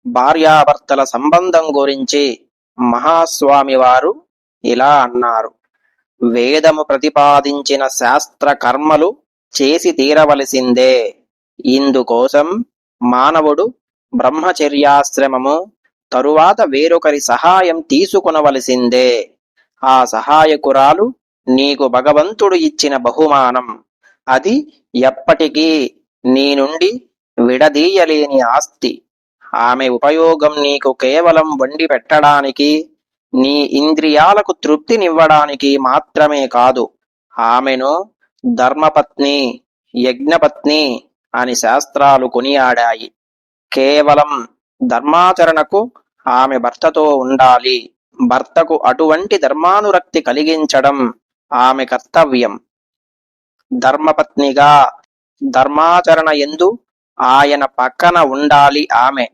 భార్యాభర్తల సంబంధం గురించి మహాస్వామి వారు ఇలా అన్నారు. వేదము ప్రతిపాదించిన శాస్త్ర కర్మలు చేసి తీరవలసిందే. ఇందుకోసం మానవుడు బ్రహ్మచర్యాశ్రమము తరువాత వేరొకరి సహాయం తీసుకొనవలసిందే. ఆ సహాయకురాలు నీకు భగవంతుడు ఇచ్చిన బహుమానం. అది ఎప్పటికీ నీ నుండి విడదీయలేని ఆస్తి. ఆమె ఉపయోగం నీకు కేవలం వండి పెట్టడానికి, నీ ఇంద్రియాలకు తృప్తినివ్వడానికి మాత్రమే కాదు. ఆమెను ధర్మపత్ని, యజ్ఞపత్ని అని శాస్త్రాలు కొనియాడాయి. కేవలం ధర్మాచరణకు ఆమె భర్తతో ఉండాలి. భర్తకు అటువంటి ధర్మానురక్తి కలిగించడం ఆమె కర్తవ్యం. ధర్మపత్నిగా ధర్మాచరణ యందు ఆయన పక్కన ఉండాలి ఆమె.